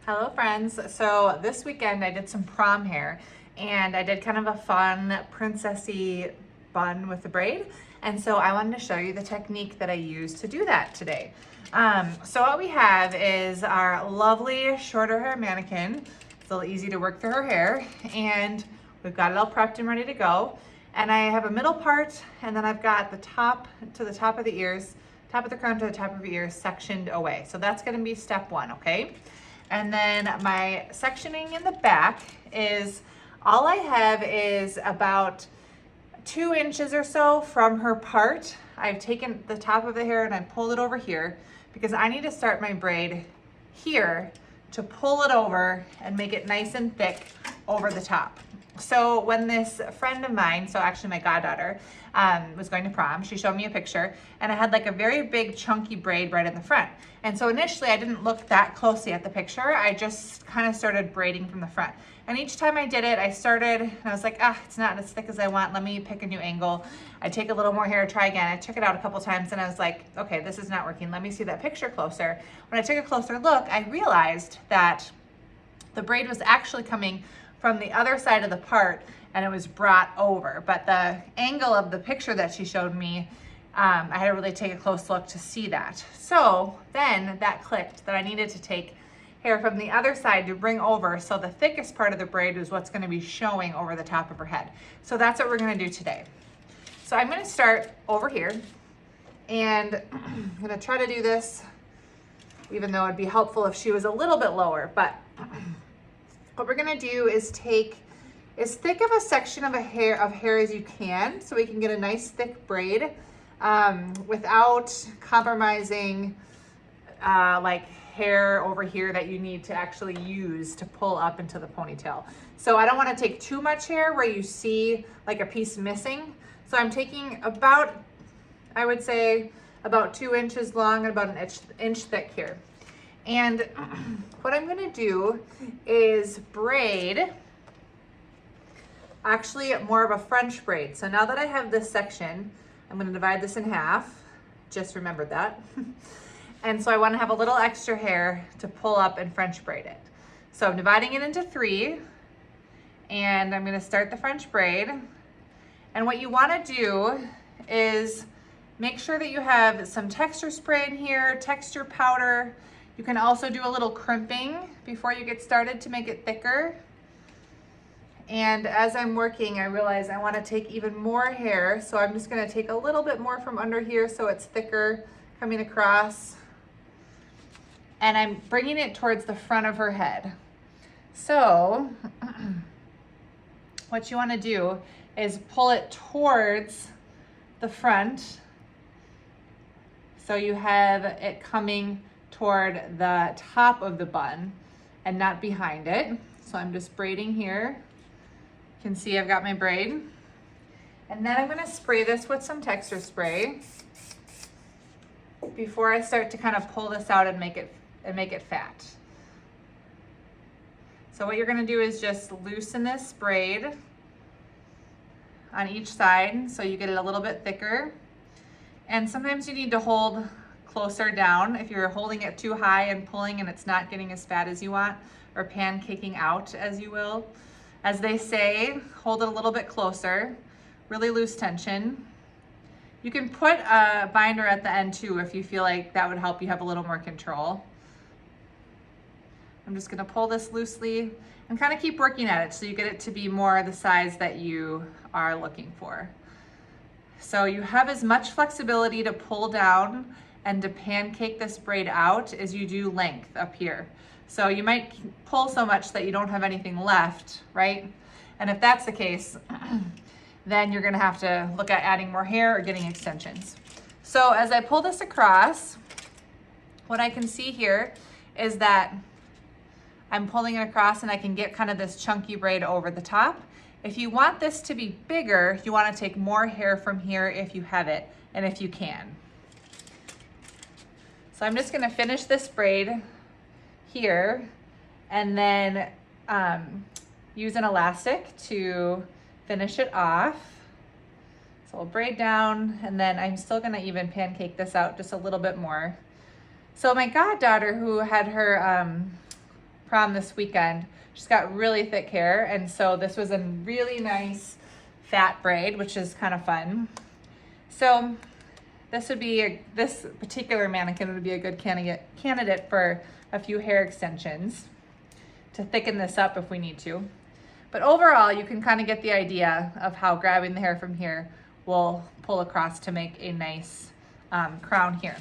Hello friends. So this weekend I did some prom hair and I did kind of a fun princessy bun with the braid. And so I wanted to show you the technique that I used to do that today. So what we have is our lovely shorter hair mannequin. It's a little easy to work through her hair and we've got it all prepped and ready to go. And I have a middle part and then I've got the top to the top of the ears, top of the crown to the top of the ears sectioned away. So that's gonna be step one, okay? And then my sectioning in the back is, all I have is about 2 inches or so from her part. I've taken the top of the hair and I pulled it over here because I need to start my braid here to pull it over and make it nice and thick over the top. So when this friend of mine, so actually my goddaughter, was going to prom, she showed me a picture and I had like a very big chunky braid right in the front. And so initially I didn't look that closely at the picture. I just kind of started braiding from the front. And each time I did it, I started and I was like, it's not as thick as I want. Let me pick a new angle. I take a little more hair, try again. I took it out a couple times and I was like, okay, this is not working. Let me see that picture closer. When I took a closer look, I realized that the braid was actually coming from the other side of the part and it was brought over. But the angle of the picture that she showed me, I had to really take a close look to see that. So then that clicked that I needed to take hair from the other side to bring over, so the thickest part of the braid is what's gonna be showing over the top of her head. So that's what we're gonna do today. So I'm gonna start over here and I'm gonna try to do this, even though it'd be helpful if she was a little bit lower, but what we're gonna do is take as thick of a section of hair as you can so we can get a nice thick braid without compromising like hair over here that you need to actually use to pull up into the ponytail. So I don't want to take too much hair where you see like a piece missing. So I'm taking about, I would say about 2 inches long and about an inch thick here. And what I'm gonna do is braid, actually more of a French braid. So now that I have this section, I'm gonna divide this in half. Just remembered that. And so I wanna have a little extra hair to pull up and French braid it. So I'm dividing it into 3 and I'm gonna start the French braid. And what you wanna do is make sure that you have some texture spray in here, texture powder. You can also do a little crimping before you get started to make it thicker. And as I'm working, I realize I want to take even more hair. So I'm just going to take a little bit more from under here so it's thicker coming across. And I'm bringing it towards the front of her head. So what you want to do is pull it towards the front. So you have it coming toward the top of the bun and not behind it. So I'm just braiding here. You can see I've got my braid. And then I'm gonna spray this with some texture spray before I start to kind of pull this out and make it fat. So what you're gonna do is just loosen this braid on each side so you get it a little bit thicker. And sometimes you need to hold closer down if you're holding it too high and pulling and it's not getting as fat as you want, or pancaking out as you will. As they say, hold it a little bit closer, really loose tension. You can put a binder at the end too if you feel like that would help you have a little more control. I'm just gonna pull this loosely and kind of keep working at it so you get it to be more the size that you are looking for. So you have as much flexibility to pull down and to pancake this braid out as you do length up here. So you might pull so much that you don't have anything left, right? And if that's the case, then you're gonna have to look at adding more hair or getting extensions. So as I pull this across, what I can see here is that I'm pulling it across and I can get kind of this chunky braid over the top. If you want this to be bigger, you wanna take more hair from here if you have it and if you can. So I'm just gonna finish this braid here and then use an elastic to finish it off. So I'll braid down and then I'm still gonna even pancake this out just a little bit more. So my goddaughter who had her prom this weekend. She's got really thick hair, and so this was a really nice fat braid, which is kind of fun. So this particular mannequin would be a good candidate for a few hair extensions to thicken this up if we need to. But overall, you can kind of get the idea of how grabbing the hair from here will pull across to make a nice crown here.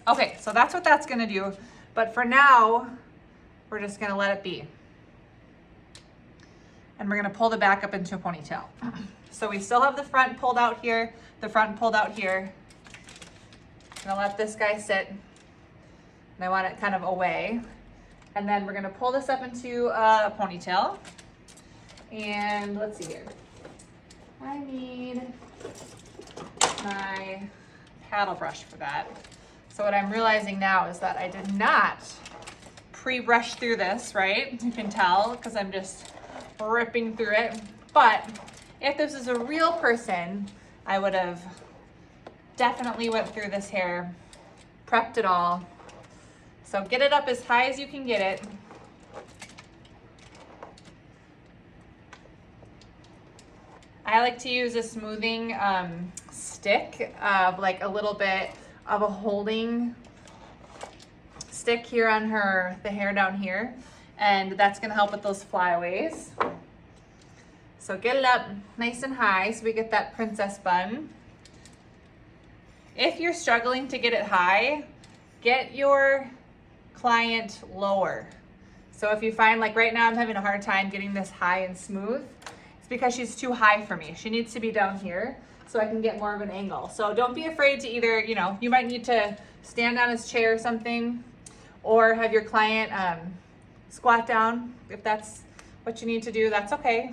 Okay, so that's what that's gonna do. But for now, we're just gonna let it be. And we're gonna pull the back up into a ponytail. So we still have the front pulled out here, the front pulled out here. I'm gonna let this guy sit. And I want it kind of away. And then we're gonna pull this up into a ponytail. And let's see here. I need my paddle brush for that. So what I'm realizing now is that I did not pre-brush through this, right? You can tell because I'm just ripping through it. But if this is a real person, I would have definitely went through this hair, prepped it all. So get it up as high as you can get it. I like to use a smoothing stick of like a little bit of a holding stick here on the hair down here. And that's gonna help with those flyaways. So get it up nice and high so we get that princess bun. If you're struggling to get it high, get your client lower. So if you find like right now I'm having a hard time getting this high and smooth, it's because she's too high for me. She needs to be down here so I can get more of an angle. So don't be afraid to either, you might need to stand on his chair or something, or have your client squat down. If that's what you need to do, that's okay.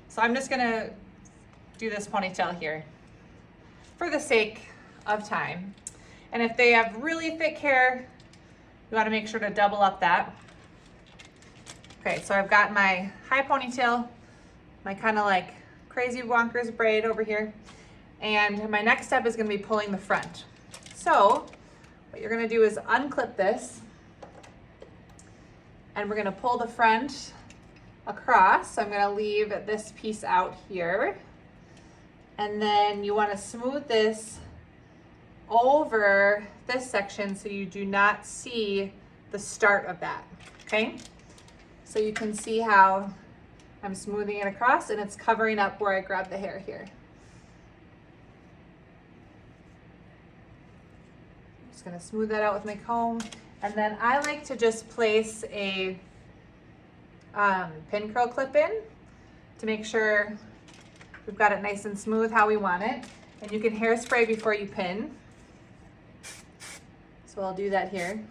So I'm just gonna do this ponytail here for the sake of time. And if they have really thick hair, you wanna make sure to double up that. Okay, so I've got my high ponytail, my kind of like crazy bonkers braid over here. And my next step is gonna be pulling the front. So what you're gonna do is unclip this, and we're gonna pull the front across. So I'm gonna leave this piece out here. And then you wanna smooth this over this section so you do not see the start of that, okay? So you can see how I'm smoothing it across and it's covering up where I grabbed the hair here. I'm just gonna smooth that out with my comb. And then I like to just place a pin curl clip in to make sure we've got it nice and smooth how we want it. And you can hairspray before you pin. So I'll do that here.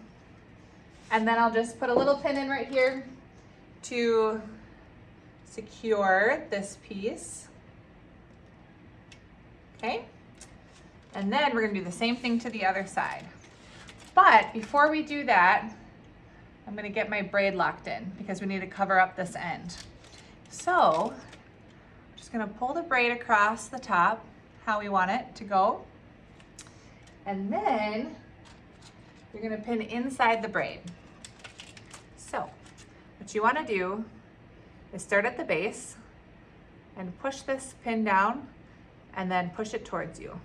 And then I'll just put a little pin in right here to secure this piece. Okay. And then we're gonna do the same thing to the other side. But before we do that, I'm gonna get my braid locked in because we need to cover up this end. So I'm just gonna pull the braid across the top, how we want it to go. And then you're gonna pin inside the braid. So what you wanna do is start at the base and push this pin down and then push it towards you.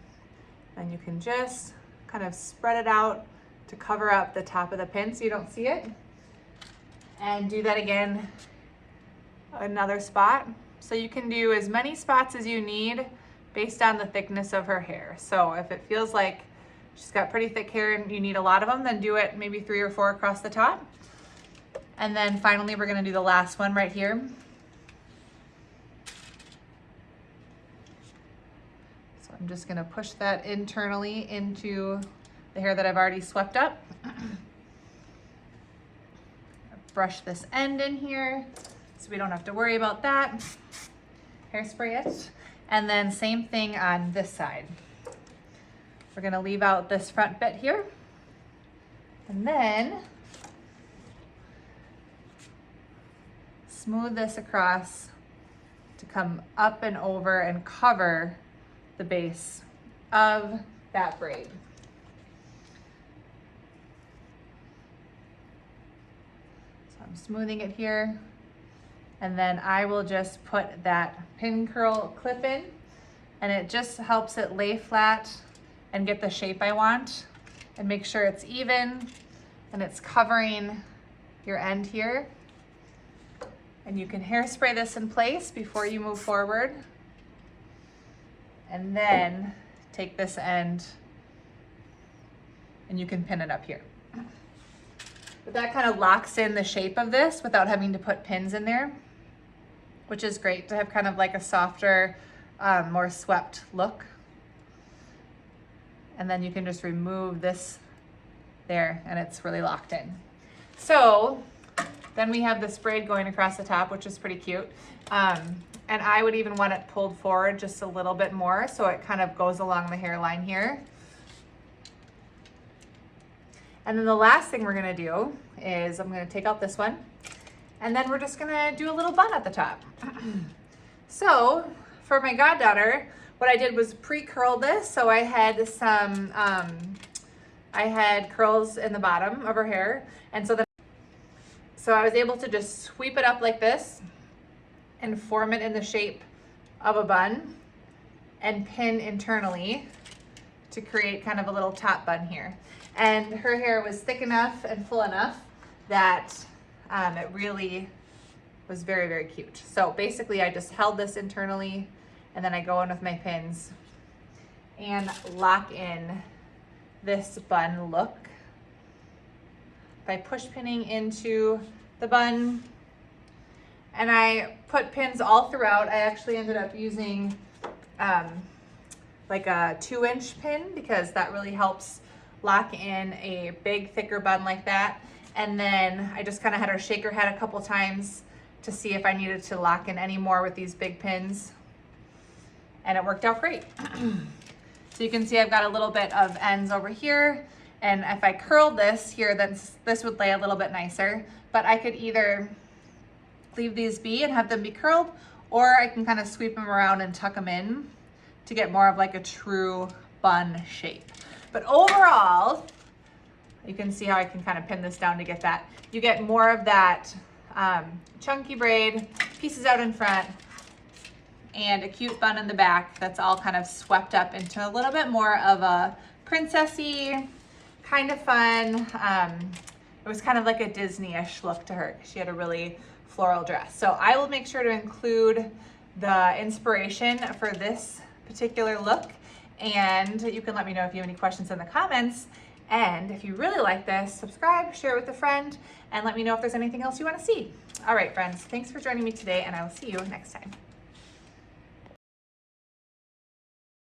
And you can just kind of spread it out to cover up the top of the pin so you don't see it. And do that again, another spot. So you can do as many spots as you need based on the thickness of her hair. So if it feels like she's got pretty thick hair and you need a lot of them, then do it maybe 3 or 4 across the top. And then finally, we're gonna do the last one right here. So I'm just gonna push that internally into the hair that I've already swept up. Brush this end in here so we don't have to worry about that. Hairspray it. And then same thing on this side. We're gonna leave out this front bit here. And then smooth this across to come up and over and cover the base of that braid. So So I'm smoothing it here. And then I will just put that pin curl clip in, and it just helps it lay flat and get the shape I want, and make sure it's even and it's covering your end here. And you can hairspray this in place before you move forward. And then take this end and you can pin it up here. But that kind of locks in the shape of this without having to put pins in there, which is great to have kind of like a softer, more swept look. And then you can just remove this there and it's really locked in. So then we have this braid going across the top, which is pretty cute. And I would even want it pulled forward just a little bit more so it kind of goes along the hairline here. And then the last thing we're gonna do is I'm gonna take out this one, and then we're just gonna do a little bun at the top. So for my goddaughter, what I did was pre-curl this. So I had some, I had curls in the bottom of her hair. And so I was able to just sweep it up like this and form it in the shape of a bun and pin internally to create kind of a little top bun here. And her hair was thick enough and full enough that it really was very, very cute. So basically I just held this internally and then I go in with my pins and lock in this bun look by push pinning into the bun. And I put pins all throughout. I actually ended up using like a 2-inch pin because that really helps lock in a big, thicker bun like that. And then I just kind of had her shake her head a couple times to see if I needed to lock in any more with these big pins. And it worked out great. So you can see I've got a little bit of ends over here. And if I curled this here, then this would lay a little bit nicer. But I could either leave these be and have them be curled, or I can kind of sweep them around and tuck them in to get more of like a true bun shape. But overall, you can see how I can kind of pin this down to get that. You get more of that chunky braid, pieces out in front, and a cute bun in the back that's all kind of swept up into a little bit more of a princessy, kind of fun. It was kind of like a Disney-ish look to her. She had a really floral dress. So I will make sure to include the inspiration for this particular look, and you can let me know if you have any questions in the comments. And if you really like this, subscribe, share with a friend, and let me know if there's anything else you want to see. All right, friends, thanks for joining me today, and I will see you next time.